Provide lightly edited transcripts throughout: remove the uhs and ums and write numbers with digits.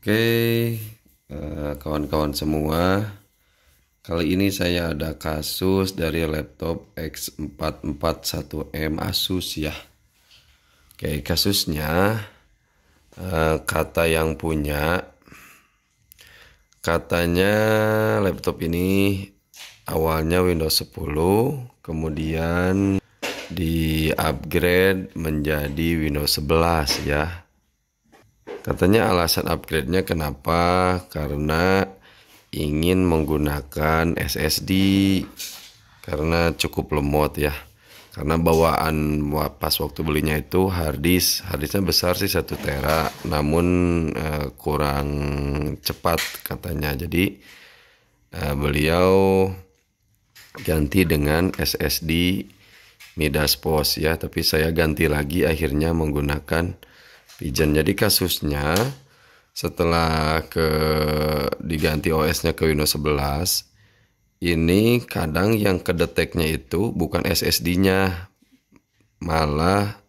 Oke, kawan-kawan semua, kali ini saya ada kasus dari laptop X441M Asus ya. Oke, kasusnya kata yang punya, katanya laptop ini awalnya Windows 10, kemudian di upgrade menjadi Windows 11 ya. Katanya alasan upgrade-nya kenapa? Karena ingin menggunakan SSD karena cukup lemot ya. Karena bawaan pas waktu belinya itu harddisknya besar sih 1 tera, namun kurang cepat katanya. Jadi beliau ganti dengan SSD Midas Post ya, tapi saya ganti lagi akhirnya menggunakan Pigeon. Jadi kasusnya setelah diganti OS-nya ke Windows 11, ini kadang yang kedeteknya itu bukan SSD-nya, malah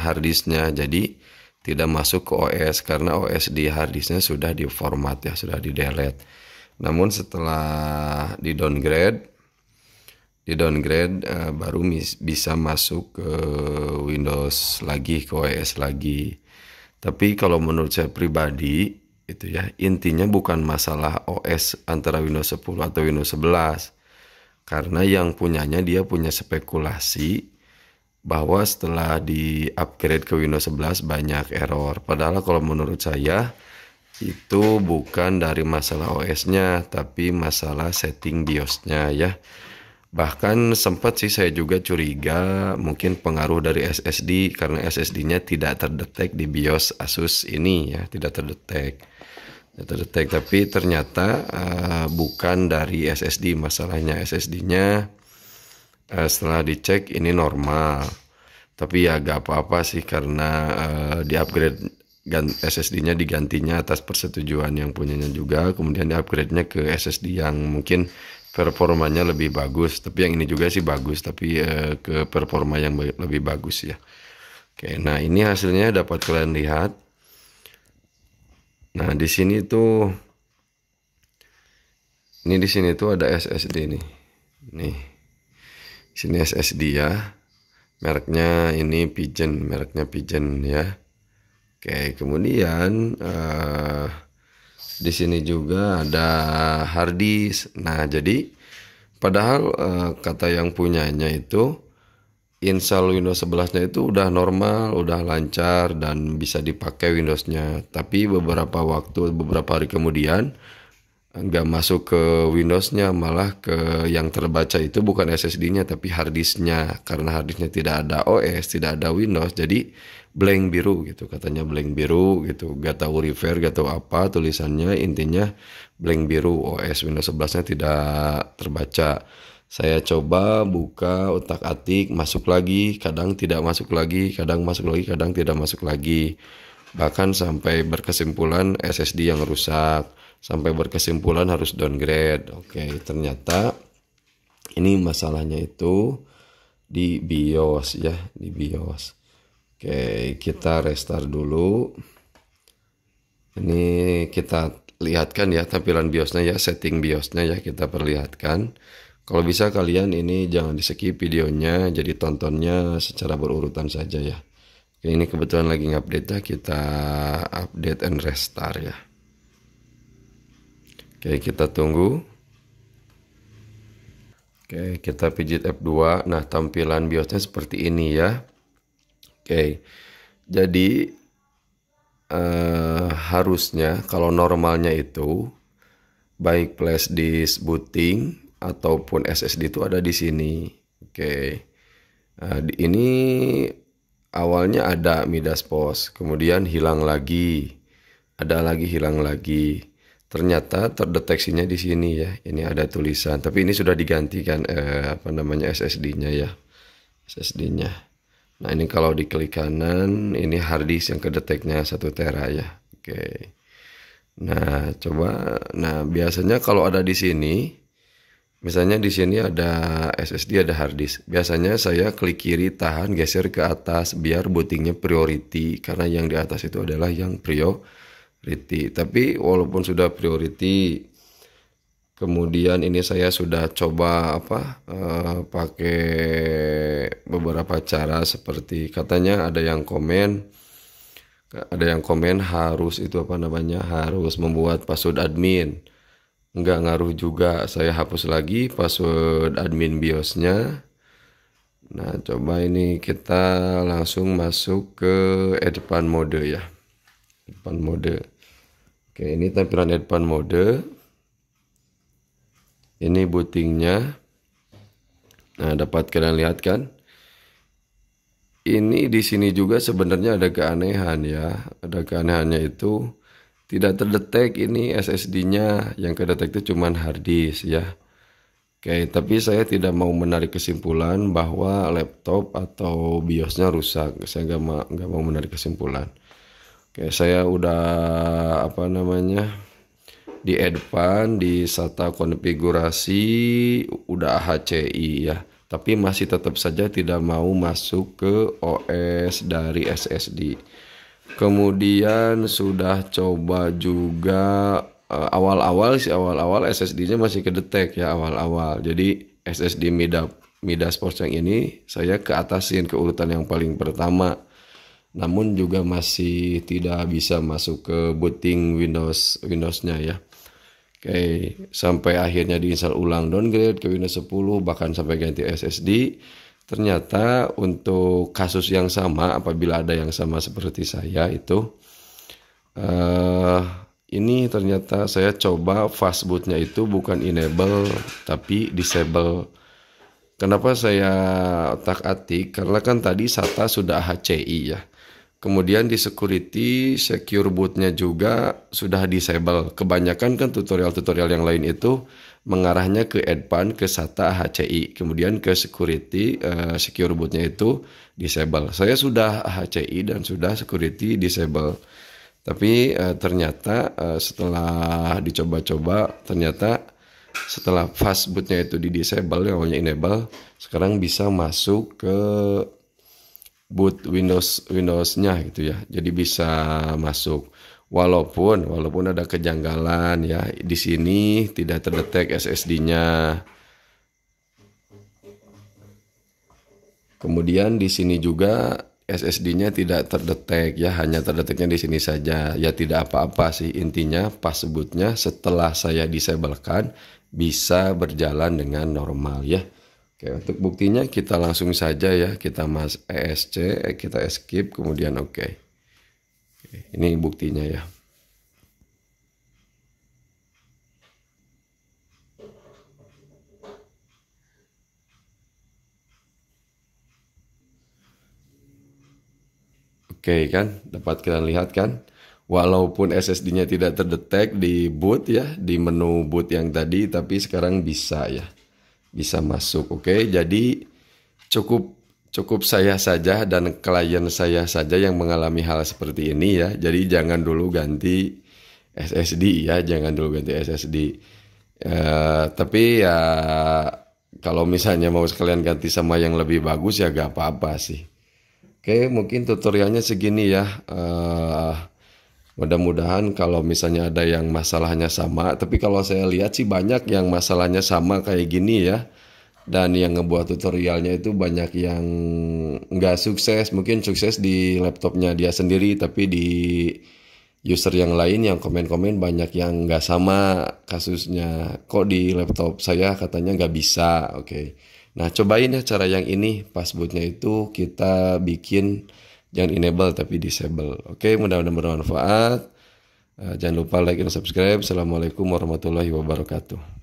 harddisknya. Jadi tidak masuk ke OS karena OS di harddisknya sudah diformat ya, sudah di-delete. Namun setelah di-downgrade baru bisa masuk ke Windows lagi, ke OS lagi. Tapi kalau menurut saya pribadi itu ya, intinya bukan masalah OS antara Windows 10 atau Windows 11. Karena yang punyanya dia punya spekulasi bahwa setelah di-upgrade ke Windows 11 banyak error. Padahal kalau menurut saya itu bukan dari masalah OS-nya, tapi masalah setting BIOS-nya ya. Bahkan sempat sih saya juga curiga mungkin pengaruh dari SSD, karena SSD-nya tidak terdetek di BIOS Asus ini ya, tidak terdetek. Tapi ternyata bukan dari SSD masalahnya. SSD-nya setelah dicek ini normal. Tapi ya gak apa-apa sih, karena di-upgrade SSD-nya digantinya atas persetujuan yang punyanya juga, kemudian di-upgrade-nya ke SSD yang mungkin performanya lebih bagus. Tapi yang ini juga sih bagus, tapi ke performa yang lebih bagus ya. Oke, nah ini hasilnya dapat kalian lihat. Nah di sini tuh, di sini tuh ada SSD nih. Nih, sini SSD ya. Mereknya ini Pigeon, ya. Oke, kemudian di sini juga ada harddisk. Nah, jadi padahal kata yang punyanya itu install Windows 11-nya itu udah normal, udah lancar dan bisa dipakai Windows-nya. Tapi beberapa hari kemudian nggak masuk ke Windows-nya, malah ke yang terbaca itu bukan SSD-nya tapi harddisk-nya. Karena harddisk-nya tidak ada OS, tidak ada Windows, jadi blank biru gitu, katanya blank biru gitu. Gak tahu refer, gak tahu apa tulisannya, intinya blank biru, OS Windows 11-nya tidak terbaca. Saya coba buka utak-atik, masuk lagi, kadang tidak masuk lagi, kadang masuk lagi, kadang tidak masuk lagi. Bahkan sampai berkesimpulan SSD yang rusak, sampai berkesimpulan harus downgrade. Oke, ternyata ini masalahnya itu di BIOS ya, di BIOS. Oke, kita restart dulu. Ini kita lihatkan ya tampilan BIOS-nya ya, setting BIOS-nya ya, kita perlihatkan. Kalau bisa kalian ini jangan di skip videonya, jadi tontonnya secara berurutan saja ya. Oke, ini kebetulan lagi ngupdate ya, kita update and restart ya. Oke, kita tunggu. Oke, kita pijit F2. Nah, tampilan BIOSnya seperti ini ya. Oke, jadi harusnya kalau normalnya itu baik flash disk booting ataupun SSD itu ada di sini. Oke, ini awalnya ada Midas Post, kemudian hilang lagi, ada lagi hilang lagi. Ternyata terdeteksinya di sini ya. Ini ada tulisan, tapi ini sudah digantikan SSD-nya ya, SSD-nya. Nah ini kalau diklik kanan, ini harddisk yang kedeteknya 1 tera ya. Oke. Nah coba, nah biasanya kalau ada di sini, misalnya di sini ada SSD, ada harddisk. Biasanya saya klik kiri, tahan, geser ke atas biar bootingnya priority, karena yang di atas itu adalah yang Tapi walaupun sudah priority, kemudian ini saya sudah coba pakai beberapa cara, seperti katanya ada yang komen harus harus membuat password admin. Nggak ngaruh juga, saya hapus lagi password admin BIOS-nya. Nah, coba ini kita langsung masuk ke advance mode ya. Advance mode. Oke, ini tampilan advance mode. Ini bootingnya. Nah, dapat kalian lihat kan? Ini di sini juga sebenarnya ada keanehan ya. Ada keanehannya itu tidak terdetek ini SSD-nya, yang kedetek itu cuman hard disk ya. Oke, tapi saya tidak mau menarik kesimpulan bahwa laptop atau BIOS-nya rusak. Saya nggak mau menarik kesimpulan. Oke, saya udah di advance, di SATA konfigurasi udah HCI ya. Tapi masih tetap saja tidak mau masuk ke OS dari SSD. Kemudian sudah coba juga awal-awal SSD-nya masih kedetek ya awal-awal. Jadi SSD Midas Sports yang ini saya ke atasin ke urutan yang paling pertama. Namun juga masih tidak bisa masuk ke booting Windows-nya ya. Oke, sampai akhirnya diinstal ulang, downgrade ke Windows 10, bahkan sampai ganti SSD. Ternyata untuk kasus yang sama, apabila ada yang sama seperti saya itu, ini ternyata saya coba fastbootnya itu bukan enable tapi disable. Kenapa saya otak-atik? Karena kan tadi SATA sudah HCI ya. Kemudian di secure bootnya juga sudah disable. Kebanyakan kan tutorial-tutorial yang lain itu mengarahnya ke advance, ke SATA HCI. Kemudian ke secure bootnya itu disable. Saya sudah HCI dan sudah security disable. Tapi ternyata setelah dicoba-coba, ternyata setelah fast bootnya itu di disable, yang namanya enable, sekarang bisa masuk ke boot Windows-nya gitu ya. Jadi bisa masuk walaupun ada kejanggalan ya. Di sini tidak terdetek SSD-nya. Kemudian di sini juga SSD-nya tidak terdetek ya, hanya terdeteknya di sini saja. Ya tidak apa-apa sih, intinya pas bootnya setelah saya disablekan bisa berjalan dengan normal ya. Oke, untuk buktinya kita langsung saja ya, kita kita escape, kemudian oke. Ini buktinya ya. Oke kan, dapat kalian lihat kan? Walaupun SSD-nya tidak terdetek di boot ya, di menu boot yang tadi, tapi sekarang bisa ya. Bisa masuk. Oke, jadi cukup saya saja dan klien saya saja yang mengalami hal seperti ini ya. Jadi jangan dulu ganti SSD ya, jangan dulu ganti SSD. Tapi ya kalau misalnya mau sekalian ganti sama yang lebih bagus ya gak apa-apa sih. Oke, mungkin tutorialnya segini ya. Mudah-mudahan kalau misalnya ada yang masalahnya sama, tapi kalau saya lihat sih banyak yang masalahnya sama kayak gini ya. Dan yang ngebuat tutorialnya itu banyak yang nggak sukses, mungkin sukses di laptopnya dia sendiri, tapi di user yang lain yang komen-komen banyak yang nggak sama kasusnya. Kok di laptop saya katanya nggak bisa, oke. Nah cobain ya cara yang ini, pas bootnya itu kita bikin jangan enable tapi disable. Oke, mudah-mudahan bermanfaat. Jangan lupa like dan subscribe. Assalamualaikum warahmatullahi wabarakatuh.